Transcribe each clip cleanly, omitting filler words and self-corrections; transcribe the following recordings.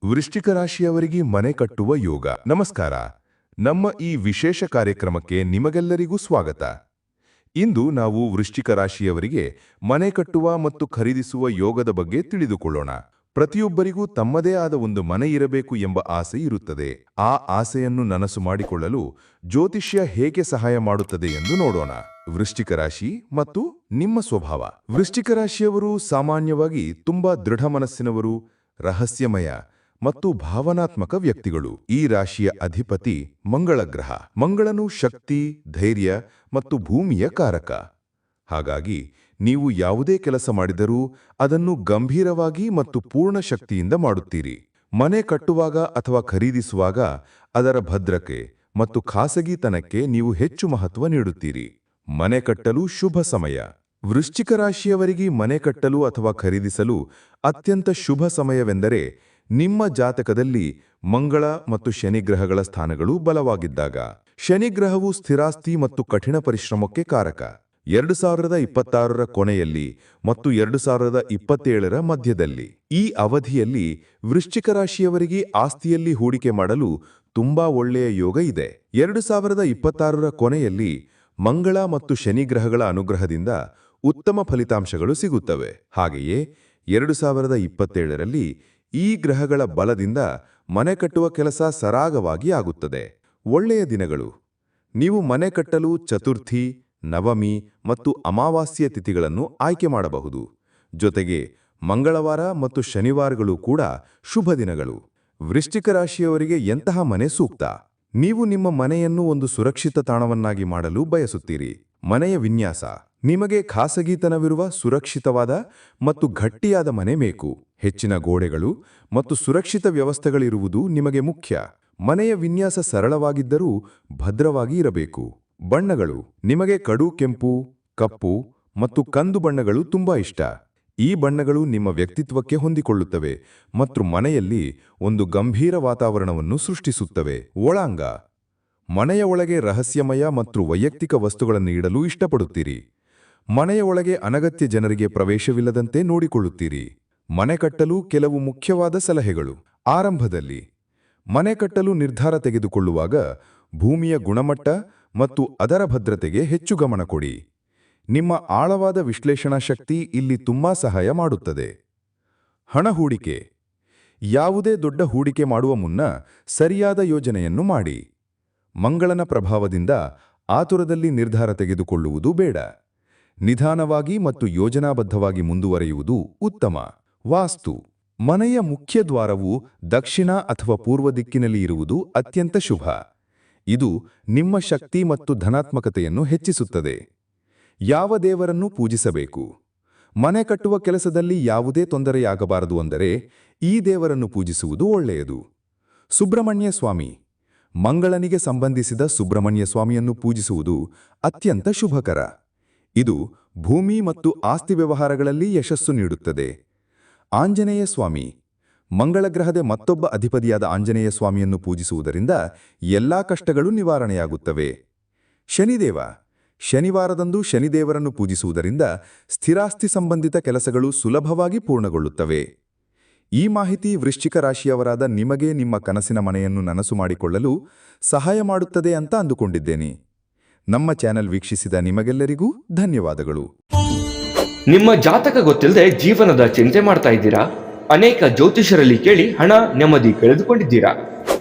ವೃಶ್ಚಿಕ ರಾಶಿಯವರಿಗೆ ಮನೆ ಕಟ್ಟುವ ಯೋಗ. ನಮಸ್ಕಾರ. ನಮ್ಮ ಈ ವಿಶೇಷ ಕಾರ್ಯಕ್ರಮಕ್ಕೆ ನಿಮಗೆಲ್ಲರಿಗೂ ಸ್ವಾಗತ. ಇಂದು ನಾವು ವೃಶ್ಚಿಕ ರಾಶಿಯವರಿಗೆ ಮನೆ ಕಟ್ಟುವ ಮತ್ತು ಖರೀದಿಸುವ ಯೋಗದ ಬಗ್ಗೆ ತಿಳಿದುಕೊಳ್ಳೋಣ. ಪ್ರತಿಯೊಬ್ಬರಿಗೂ ತಮ್ಮದೇ ಆದ ಒಂದು ಮನೆ ಇರಬೇಕು ಎಂಬ ಆಸೆ ಇರುತ್ತದೆ. ಆ ಆಸೆಯನ್ನು ನನಸು ಮಾಡಿಕೊಳ್ಳಲು ಜ್ಯೋತಿಷ್ಯ ಹೇಗೆ ಸಹಾಯ ಮಾಡುತ್ತದೆ ಎಂದು ನೋಡೋಣ. ವೃಶ್ಚಿಕ ರಾಶಿ ಮತ್ತು ನಿಮ್ಮ ಸ್ವಭಾವ. ವೃಶ್ಚಿಕ ರಾಶಿಯವರು ಸಾಮಾನ್ಯವಾಗಿ ತುಂಬಾ ದೃಢ ಮನಸ್ಸಿನವರು, ರಹಸ್ಯಮಯ ಮತ್ತು ಭಾವನಾತ್ಮಕ ವ್ಯಕ್ತಿಗಳು. ಈ ರಾಶಿಯ ಅಧಿಪತಿ ಮಂಗಳ ಗ್ರಹ. ಮಂಗಳನು ಶಕ್ತಿ, ಧೈರ್ಯ ಮತ್ತು ಭೂಮಿಯ ಕಾರಕ. ಹಾಗಾಗಿ ನೀವು ಯಾವುದೇ ಕೆಲಸ ಮಾಡಿದರೂ ಅದನ್ನು ಗಂಭೀರವಾಗಿ ಮತ್ತು ಪೂರ್ಣ ಶಕ್ತಿಯಿಂದ ಮಾಡುತ್ತೀರಿ. ಮನೆ ಕಟ್ಟುವಾಗ ಅಥವಾ ಖರೀದಿಸುವಾಗ ಅದರ ಭದ್ರತೆ ಮತ್ತು ಖಾಸಗಿತನಕ್ಕೆ ನೀವು ಹೆಚ್ಚು ಮಹತ್ವ ನೀಡುತ್ತೀರಿ. ಮನೆ ಕಟ್ಟಲು ಶುಭ ಸಮಯ. ವೃಶ್ಚಿಕ ರಾಶಿಯವರಿಗೆ ಮನೆ ಕಟ್ಟಲು ಅಥವಾ ಖರೀದಿಸಲು ಅತ್ಯಂತ ಶುಭ ಸಮಯವೆಂದರೆ ನಿಮ್ಮ ಜಾತಕದಲ್ಲಿ ಮಂಗಳ ಮತ್ತು ಶನಿಗ್ರಹಗಳ ಸ್ಥಾನಗಳು ಬಲವಾಗಿದ್ದಾಗ. ಶನಿಗ್ರಹವು ಸ್ಥಿರಾಸ್ತಿ ಮತ್ತು ಕಠಿಣ ಪರಿಶ್ರಮಕ್ಕೆ ಕಾರಕ. 2026ರ ಕೊನೆಯಲ್ಲಿ ಮತ್ತು 2027ರ ಮಧ್ಯದಲ್ಲಿ ಈ ಅವಧಿಯಲ್ಲಿ ವೃಶ್ಚಿಕ ರಾಶಿಯವರಿಗೆ ಆಸ್ತಿಯಲ್ಲಿ ಹೂಡಿಕೆ ಮಾಡಲು ತುಂಬಾ ಒಳ್ಳೆಯ ಯೋಗ ಇದೆ. 2026ರ ಕೊನೆಯಲ್ಲಿ ಮಂಗಳ ಮತ್ತು ಶನಿಗ್ರಹಗಳ ಅನುಗ್ರಹದಿಂದ ಉತ್ತಮ ಫಲಿತಾಂಶಗಳು ಸಿಗುತ್ತವೆ. ಹಾಗೆಯೇ 2027ರಲ್ಲಿ ಈ ಗ್ರಹಗಳ ಬಲದಿಂದ ಮನೆ ಕಟ್ಟುವ ಕೆಲಸ ಸರಾಗವಾಗಿ ಆಗುತ್ತದೆ. ಒಳ್ಳೆಯ ದಿನಗಳು. ನೀವು ಮನೆ ಕಟ್ಟಲು ಚತುರ್ಥಿ, ನವಮಿ ಮತ್ತು ಅಮಾವಾಸ್ಯೆ ತಿಥಿಗಳನ್ನು ಆಯ್ಕೆ ಮಾಡಬಹುದು. ಜೊತೆಗೆ ಮಂಗಳವಾರ ಮತ್ತು ಶನಿವಾರಗಳು ಕೂಡ ಶುಭ ದಿನಗಳು. ವೃಶ್ಚಿಕ ರಾಶಿಯವರಿಗೆ ಎಂತಹ ಮನೆ ಸೂಕ್ತ? ನೀವು ನಿಮ್ಮ ಮನೆಯನ್ನು ಒಂದು ಸುರಕ್ಷಿತ ತಾಣವನ್ನಾಗಿ ಮಾಡಲು ಬಯಸುತ್ತೀರಿ. ಮನೆಯ ವಿನ್ಯಾಸ. ನಿಮಗೆ ಖಾಸಗಿತನವಿರುವ ಸುರಕ್ಷಿತವಾದ ಮತ್ತು ಗಟ್ಟಿಯಾದ ಮನೆ ಬೇಕು. ಹೆಚ್ಚಿನ ಗೋಡೆಗಳು ಮತ್ತು ಸುರಕ್ಷಿತ ವ್ಯವಸ್ಥೆಗಳಿರುವುದು ನಿಮಗೆ ಮುಖ್ಯ. ಮನೆಯ ವಿನ್ಯಾಸ ಸರಳವಾಗಿದ್ದರೂ ಭದ್ರವಾಗಿ ಇರಬೇಕು. ಬಣ್ಣಗಳು. ನಿಮಗೆ ಕಡು ಕೆಂಪು, ಕಪ್ಪು ಮತ್ತು ಕಂದು ಬಣ್ಣಗಳು ತುಂಬಾ ಇಷ್ಟ. ಈ ಬಣ್ಣಗಳು ನಿಮ್ಮ ವ್ಯಕ್ತಿತ್ವಕ್ಕೆ ಹೊಂದಿಕೊಳ್ಳುತ್ತವೆ ಮತ್ತು ಮನೆಯಲ್ಲಿ ಒಂದು ಗಂಭೀರ ವಾತಾವರಣವನ್ನು ಸೃಷ್ಟಿಸುತ್ತವೆ. ಒಳಾಂಗ. ಮನೆಯ ಒಳಗೆ ರಹಸ್ಯಮಯ ಮತ್ತು ವೈಯಕ್ತಿಕ ವಸ್ತುಗಳನ್ನು ಇಡಲು ಇಷ್ಟಪಡುತ್ತೀರಿ. ಮನೆಯ ಒಳಗೆ ಅನಗತ್ಯ ಜನರಿಗೆ ಪ್ರವೇಶವಿಲ್ಲದಂತೆ ನೋಡಿಕೊಳ್ಳುತ್ತೀರಿ. ಮನೆ ಕಟ್ಟಲು ಕೆಲವು ಮುಖ್ಯವಾದ ಸಲಹೆಗಳು. ಆರಂಭದಲ್ಲಿ ಮನೆ ಕಟ್ಟಲು ನಿರ್ಧಾರ ತೆಗೆದುಕೊಳ್ಳುವಾಗ ಭೂಮಿಯ ಗುಣಮಟ್ಟ ಮತ್ತು ಅದರ ಭದ್ರತೆಗೆ ಹೆಚ್ಚು ಗಮನ ಕೊಡಿ. ನಿಮ್ಮ ಆಳವಾದ ವಿಶ್ಲೇಷಣಾ ಶಕ್ತಿ ಇಲ್ಲಿ ತುಂಬಾ ಸಹಾಯ ಮಾಡುತ್ತದೆ. ಹಣ ಹೂಡಿಕೆ. ಯಾವುದೇ ದೊಡ್ಡ ಹೂಡಿಕೆ ಮಾಡುವ ಮುನ್ನ ಸರಿಯಾದ ಯೋಜನೆಯನ್ನು ಮಾಡಿ. ಮಂಗಳನ ಪ್ರಭಾವದಿಂದ ಆತುರದಲ್ಲಿ ನಿರ್ಧಾರ ತೆಗೆದುಕೊಳ್ಳುವುದು ಬೇಡ. ನಿಧಾನವಾಗಿ ಮತ್ತು ಯೋಜನಾಬದ್ಧವಾಗಿ ಮುಂದುವರಿಯುವುದು ಉತ್ತಮ. ವಾಸ್ತು. ಮನೆಯ ಮುಖ್ಯ ದ್ವಾರವು ದಕ್ಷಿಣ ಅಥವಾ ಪೂರ್ವ ದಿಕ್ಕಿನಲ್ಲಿ ಇರುವುದು ಅತ್ಯಂತ ಶುಭ. ಇದು ನಿಮ್ಮ ಶಕ್ತಿ ಮತ್ತು ಧನಾತ್ಮಕತೆಯನ್ನು ಹೆಚ್ಚಿಸುತ್ತದೆ. ಯಾವ ದೇವರನ್ನು ಪೂಜಿಸಬೇಕು? ಮನೆ ಕಟ್ಟುವ ಕೆಲಸದಲ್ಲಿ ಯಾವುದೇ ತೊಂದರೆಯಾಗಬಾರದು ಅಂದರೆ ಈ ದೇವರನ್ನು ಪೂಜಿಸುವುದು ಒಳ್ಳೆಯದು. ಸುಬ್ರಹ್ಮಣ್ಯ ಸ್ವಾಮಿ. ಮಂಗಳನಿಗೆ ಸಂಬಂಧಿಸಿದ ಸುಬ್ರಹ್ಮಣ್ಯ ಸ್ವಾಮಿಯನ್ನು ಪೂಜಿಸುವುದು ಅತ್ಯಂತ ಶುಭಕರ. ಇದು ಭೂಮಿ ಮತ್ತು ಆಸ್ತಿ ವ್ಯವಹಾರಗಳಲ್ಲಿ ಯಶಸ್ಸು ನೀಡುತ್ತದೆ. ಆಂಜನೇಯ ಸ್ವಾಮಿ. ಮಂಗಳ ಗ್ರಹದ ಮತ್ತೊಬ್ಬ ಅಧಿಪತಿಯಾದ ಆಂಜನೇಯ ಸ್ವಾಮಿಯನ್ನು ಪೂಜಿಸುವುದರಿಂದ ಎಲ್ಲಾ ಕಷ್ಟಗಳು ನಿವಾರಣೆಯಾಗುತ್ತವೆ. ಶನಿದೇವ. ಶನಿವಾರದಂದು ಶನಿದೇವರನ್ನು ಪೂಜಿಸುವುದರಿಂದ ಸ್ಥಿರಾಸ್ತಿ ಸಂಬಂಧಿತ ಕೆಲಸಗಳು ಸುಲಭವಾಗಿ ಪೂರ್ಣಗೊಳ್ಳುತ್ತವೆ. ಈ ಮಾಹಿತಿ ವೃಶ್ಚಿಕ ರಾಶಿಯವರಾದ ನಿಮಗೆ ನಿಮ್ಮ ಕನಸಿನ ಮನೆಯನ್ನು ನನಸು ಮಾಡಿಕೊಳ್ಳಲು ಸಹಾಯ ಮಾಡುತ್ತದೆ ಅಂತ ಅಂದುಕೊಂಡಿದ್ದೇನೆ. ನಮ್ಮ ಚಾನೆಲ್ ವೀಕ್ಷಿಸಿದ ನಿಮಗೆಲ್ಲರಿಗೂ ಧನ್ಯವಾದಗಳು. ನಿಮ್ಮ ಜಾತಕ ಗೊತ್ತಿಲ್ಲದೆ ಜೀವನದ ಚಿಂತೆ ಮಾಡ್ತಾ ಇದ್ದೀರಾ? ಅನೇಕ ಜ್ಯೋತಿಷರಲ್ಲಿ ಕೇಳಿ ಹಣ, ನೆಮ್ಮದಿ ಕಳೆದುಕೊಂಡಿದ್ದೀರಾ?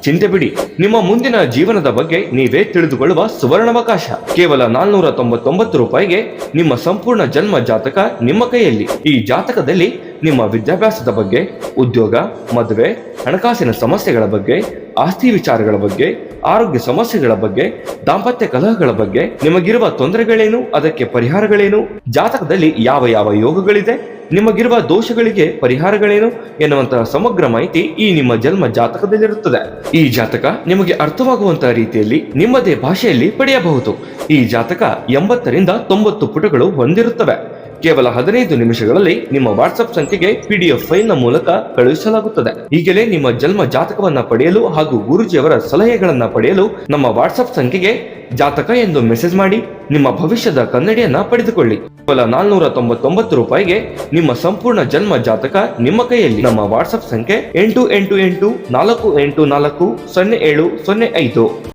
ಚಿಂತೆ ಬಿಡಿ, ನಿಮ್ಮ ಮುಂದಿನ ಜೀವನದ ಬಗ್ಗೆ ನೀವೇ ತಿಳಿದುಕೊಳ್ಳುವ ಸುವರ್ಣಾವಕಾಶ. ಕೇವಲ 499 ರೂಪಾಯಿಗೆ ನಿಮ್ಮ ಸಂಪೂರ್ಣ ಜನ್ಮ ಜಾತಕ ನಿಮ್ಮ ಕೈಯಲ್ಲಿ. ಈ ಜಾತಕದಲ್ಲಿ ನಿಮ್ಮ ವಿದ್ಯಾಭ್ಯಾಸದ ಬಗ್ಗೆ, ಉದ್ಯೋಗ, ಮದುವೆ, ಹಣಕಾಸಿನ ಸಮಸ್ಯೆಗಳ ಬಗ್ಗೆ, ಆಸ್ತಿ ವಿಚಾರಗಳ ಬಗ್ಗೆ, ಆರೋಗ್ಯ ಸಮಸ್ಯೆಗಳ ಬಗ್ಗೆ, ದಾಂಪತ್ಯ ಕಲಹಗಳ ಬಗ್ಗೆ, ನಿಮಗಿರುವ ತೊಂದರೆಗಳೇನು, ಅದಕ್ಕೆ ಪರಿಹಾರಗಳೇನು, ಜಾತಕದಲ್ಲಿ ಯಾವ ಯಾವ ಯೋಗಗಳಿದೆ, ನಿಮಗಿರುವ ದೋಷಗಳಿಗೆ ಪರಿಹಾರಗಳೇನು ಎನ್ನುವಂತಹ ಸಮಗ್ರ ಮಾಹಿತಿ ಈ ನಿಮ್ಮ ಜನ್ಮ ಜಾತಕದಲ್ಲಿರುತ್ತದೆ. ಈ ಜಾತಕ ನಿಮಗೆ ಅರ್ಥವಾಗುವಂತಹ ರೀತಿಯಲ್ಲಿ ನಿಮ್ಮದೇ ಭಾಷೆಯಲ್ಲಿ ಪಡೆಯಬಹುದು. ಈ ಜಾತಕ 80ರಿಂದ 90 ಪುಟಗಳು ಹೊಂದಿರುತ್ತವೆ. ಕೇವಲ 15 ನಿಮಿಷಗಳಲ್ಲಿ ನಿಮ್ಮ ವಾಟ್ಸ್ಆಪ್ ಸಂಖ್ಯೆಗೆ PDF ಫೈಲ್ನ ಮೂಲಕ ಕಳುಹಿಸಲಾಗುತ್ತದೆ. ಈಗಲೇ ನಿಮ್ಮ ಜನ್ಮ ಜಾತಕವನ್ನ ಪಡೆಯಲು ಹಾಗೂ ಗುರುಜಿಯವರ ಸಲಹೆಗಳನ್ನ ಪಡೆಯಲು ನಮ್ಮ ವಾಟ್ಸ್ಆಪ್ ಸಂಖ್ಯೆಗೆ ಜಾತಕ ಎಂದು ಮೆಸೇಜ್ ಮಾಡಿ ನಿಮ್ಮ ಭವಿಷ್ಯದ ಕನ್ನಡಿಯನ್ನ ಪಡೆದುಕೊಳ್ಳಿ. ಕೇವಲ 499 ರೂಪಾಯಿಗೆ ನಿಮ್ಮ ಸಂಪೂರ್ಣ ಜನ್ಮ ಜಾತಕ ನಿಮ್ಮ ಕೈಯಲ್ಲಿ. ನಮ್ಮ ವಾಟ್ಸ್ಆಪ್ ಸಂಖ್ಯೆ 8884840705.